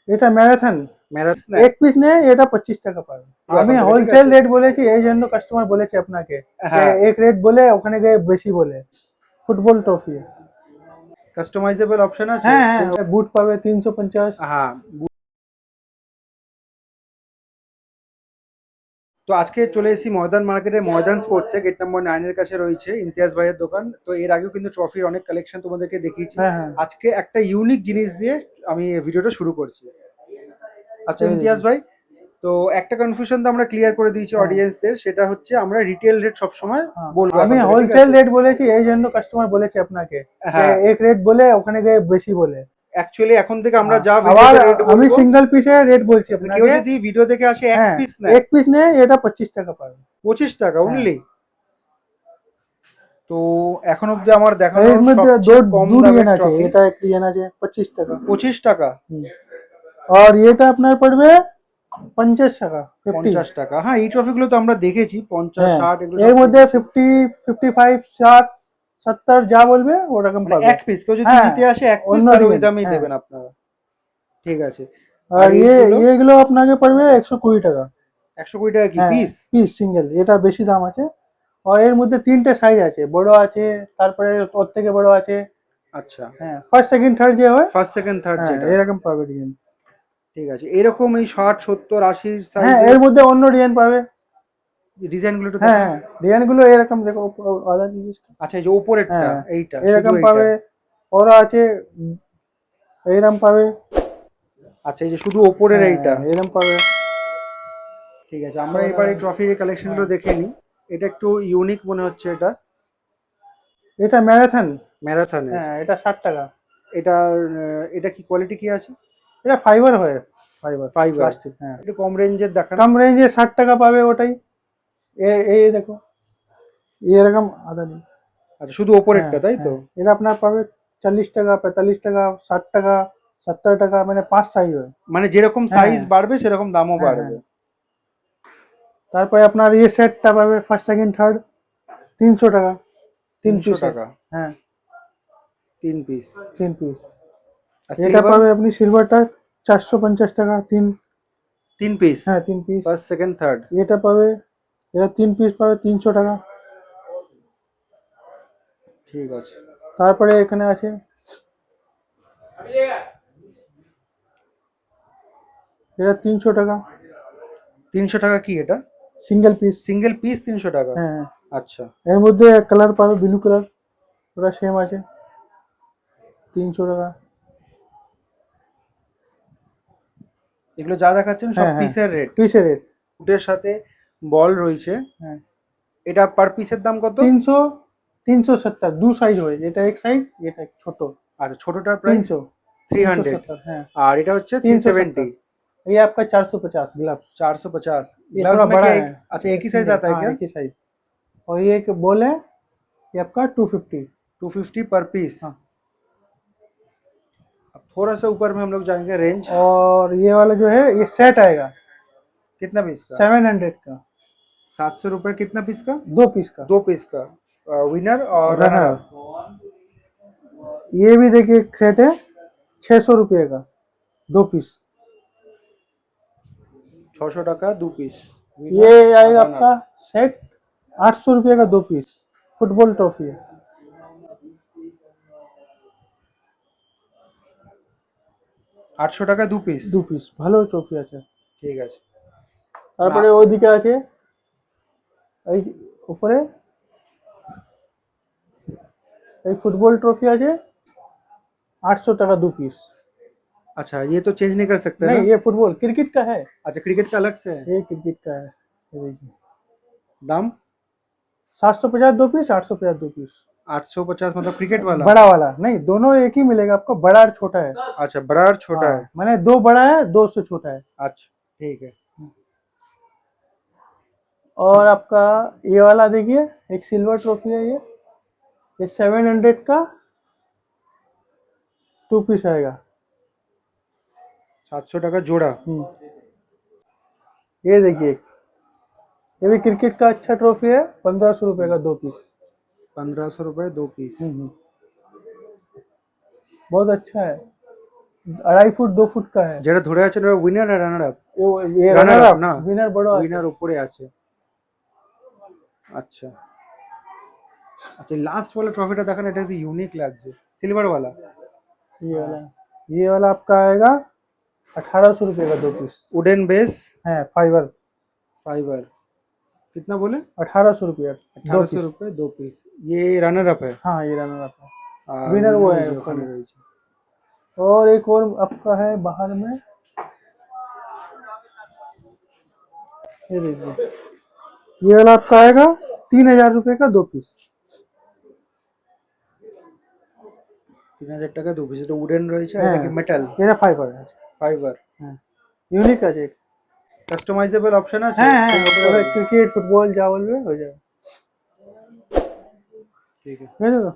এটা marathon. Marathon এক piece নেই, এটা 25 টাকা পাবে। আমি এখন থেকে, ঠিক হোলসেল আছে। রেট বলেছি, এই জন্য কাস্টমার বলেছে আপনাকে যে হ্যাঁ, এক রেট বলে ওখানে গিয়ে বেশি বলে। Football trophy. কাস্টমাইজেবল অপশন আছে হ্যাঁ তো। হ্যাঁ, বুট পাবে 350। হ্যাঁ, তো আজকে চলে এসেছি ময়দান মার্কেটে, ময়দান স্পোর্টসে, গেট নাম্বার 9 এর কাছে রয়েছে ইমতিয়াজ ভাইয়ের দোকান। তো এর আগেও কিন্তু ট্রফির অনেক কালেকশন তোমাদেরকে দেখিয়েছি। হ্যাঁ হ্যাঁ, আজকে একটা ইউনিক জিনিস দিয়ে আমি ভিডিওটা শুরু করছি। আচ্ছা এই ইমতিয়াজ দেখি। ভাই, তো একটা কনফিউশন তো আমরা ক্লিয়ার করে দিয়েছি হ্যাঁ অডিয়েন্সদের, সেটা হচ্ছে আমরা রিটেল রেট সবসময় হ্যাঁ, বলবো আমি এখন থেকে, ঠিক হোলসেল আছে। রেট বলেছি, এই জন্য কাস্টমার বলেছে আপনাকে যে হ্যাঁ, এক রেট বলে ওখানে গিয়ে বেশি বলে। অ্যাকচুয়ালি এখন থেকে আমরা যা আবার ভিডিওতে রেট আমি বলবো, সিঙ্গেল পিসের রেট বলছি মানে কেউ আপনাকে। যদি ভিডিও দেখে আসে এক হ্যাঁ, পিস নেয়, এক পিস নেই, এটা 25 টাকা পাবে। 25 টাকা হ্যাঁ, অনলি। তো এখন অব্দি আমার দেখানো এর মধ্যে সবচেয়ে কম दो দামের डिजाइन আছে, ট্রফি এটা এক ডিজাइन আছে 25 টাকা। 25 টাকা। और এটা আপনার পড়বে 50 টাকা, 50। 50 টাকা, হ্যাঁ এই ট্রফিগুলো তো আমরা দেখেছি, 50, হ্যাঁ, 60 এগুলো এর সব মধ্যে দেখেছি। 50, 55, 60, 70 যা বলবে ওরকম মানে পাবে। এক পিস, কেউ যদি হ্যাঁ, নিতে আসে এক পিস, অন্য তাহলে ওই ডিজাইন। দামেই হ্যাঁ, দেবেন আপনারা, ঠিক আছে। আর আর এইগুলো এগুলো আপনাকে পড়বে 120 টাকা। 120 টাকা কি হ্যাঁ, পিস? পিস সিঙ্গেল, এটা বেশি দাম আছে। আর এর মধ্যে তিনটে সাইজ আছে, বড় আছে, তারপরে ওর থেকে বড় আছে। আচ্ছা, হ্যাঁ, ফার্স্ট সেকেন্ড থার্ড যে হয়। ফার্স্ট সেকেন্ড থার্ড হ্যাঁ, যেটা, এরকম পাবে ডিজাইন। ঠিক আছে। এরকম এই 60, 70, 80 হ্যাঁ, সাইজের এর মধ্যে অন্য ডিজাইন পাবে। ডিজাইনগুলো একটু হ্যাঁ দেখান। হ্যাঁ, ডিজাইনগুলো এরকম দেখো, আলাদা জিনিস। আচ্ছা, এই যে ওপরেরটা, হ্যাঁ, এইটা শুধু এরকম এইটা। পাবে। ওরা আছে, এরকম পাবে। আচ্ছা, এই যে শুধু ওপরের হ্যাঁ, এইটা, এরকম পাবে। ঠিক আছে। আমরা ওরা, এবার এই ট্রফির কালেকশনগুলো হ্যাঁ, দেখে নিই। এটা একটু ইউনিক মনে হচ্ছে, এটা এটা ম্যারাথন। ম্যারাথনের। হ্যাঁ, এটা 60 টাকা। এটার এটা কি কোয়ালিটি কি আছে? এটা ফাইবার হয়, ফাইবার ফাইবার। প্লাস্টিক। হ্যাঁ, একটু কম রেঞ্জের দেখান। কম রেঞ্জে 60 টাকা পাবে ওটাই। এই দেখো, এরকম আদা নেই। আচ্ছা, শুধু হ্যাঁ ওপরেরটা তাই তো? হ্যাঁ, এটা আপনার পাবে 40 টাকা, 45 টাকা, 60 টাকা, 70 টাকা, মানে 5 সাইজ হয়। মানে যেরকম হ্যাঁ সাইজ বাড়বে সেরকম দামও হ্যাঁ হ্যাঁ, বাড়বে। তারপরে আপনার সেটটা পাবে ফার্স্ট সেকেন্ড থার্ড 300 টাকা, 300 পিসের। টাকা হ্যাঁ, 3 পিস। পিস। আর এটা সিলভার? পাবে আপনি সিলভারটা 450 টাকা, 3 পিস, হ্যাঁ 3 পিস। First second third. এটা পাবে, এটা 3 পিস পাবে 300 টাকা। ঠিক আছে। তারপরে এখানে আছে, এটা 300 টাকা, 300 টাকা কি এটা? Single piece. সিঙ্গেল পিস 300 টাকা? হ্যাঁ, আচ্ছা। এর মধ্যে কালার পাবে ব্লু কালার, ওটা সেম আছে 300 টাকা। এগুলো যা দেখাচ্ছেন সব হ্যাঁ হ্যাঁ, পিসের রেট। পিসের রেট। ফুটের সাথে বল রয়েছে। হ্যাঁ, এটা পার পিসের দাম কত? 300, 370, দু সাইজ হয়, এটা এক সাইজ, এটা ছোট। আচ্ছা, ছোটটার প্রাইস 300, 300, 370। हाँ, আর এটা হচ্ছে 370। 370। ये आपका 450 ग्लव्स। 450 ये ग्लव्स थोड़ा में बड़ा क्या है, अच्छा ये एक ही साइज सिंगल, आता है हाँ क्या? एक ही साइज। और ये एक बॉल है, ये आपका 250। 250 पर पीस। हाँ, अब थोड़ा सा ऊपर में हम लोग जाएंगे, रेंज और ये वाला जो है ये सेट आएगा कितना पीस का? 700 का। 700 रुपये कितना पीस का? 2 पीस का। 2 पीस का, विनर और रनर रनर, अप। ये भी देखिए एक सेट है 600 रुपये का, 2 पीस। 600 টাকা 2 पीस, ये विनर और आएगा रनर। आपका सेट 800 रुपये का, 2 पीस। फुटबॉल ट्रॉफी है। 800 টাকা 2 পিস। 2 পিস ভালো ট্রফি আছে। ঠিক আছে। না, তারপরে ওইদিকে আছে, এই উপরে এই ফুটবল ট্রফি আছে 800 টাকা, 2 पीस। अच्छा ये तो चेंज नहीं कर सकते ना? नहीं, ये फुटबॉल क्रिकेट का है। अच्छा, क्रिकेट का अलग से है ये क्रिकेट का है, ये देखिए। दाम? 750 2 पीस, 850 2 पीस। 850 मतलब क्रिकेट वाला? बड़ा वाला नहीं, दोनों एक ही मिलेगा आपको, बड़ा और छोटा है। अच्छा, बड़ा और छोटा हाँ, है। मैंने दो बड़ा है, दो से छोटा है। अच्छा, ठीक है। और आपका ये वाला देखिए, एक सिल्वर ट्रॉफी है ये 700 का 2 पीस आएगा। 700 টাকা जोड़ा। ये देखिए, ये भी क्रिकेट का अच्छा ट्रॉफी है, 1500 रुपये का 2 पीस। 1500 रुपये 2 पीस। बहुत अच्छा है। 2.5 फुट 2 फुट का है। যেটা ধরে আছেন ওটা উইনার আর রানার আপ? ये Runner रनर up अप ना? विनर बड़ो আছে। উইনার উপরে আছে। আচ্ছা আচ্ছা, লাস্ট वाला ট্রফিটা দেখান, এটা একটু ইউনিক লাগছে, সিলভার वाला। ये वाला आपका आएगा 1800 रुपये का 2 पीस वुडन बेस है, फाइबर। फाइबर, कितना बोले? 1800 रुपये 1800 रुपए 2 पीस। ये रनर अप है हाँ ये रनर अप है। আর विनर वो winner है এই যে ऊपर ওখানে में। রয়েছে। और एक और आपका है बाहर में, ये देखिए, ये वाला आपका आएगा 3000 रुपये का 2 पीस। 3000 টাকা 2 পিস, এটা উডেন রয়েছে আর হ্যাঁ, এটা কি মেটাল? এটা ফাইবার है। ফাইবার। হ্যাঁ, ইউনিক আছে। কাস্টমাইজেবল অপশন আছে? হ্যাঁ হ্যাঁ, ওটা ক্রিকেট ফুটবল যা বলবে হয়ে যাবে। ঠিক আছে। বুঝলে তো?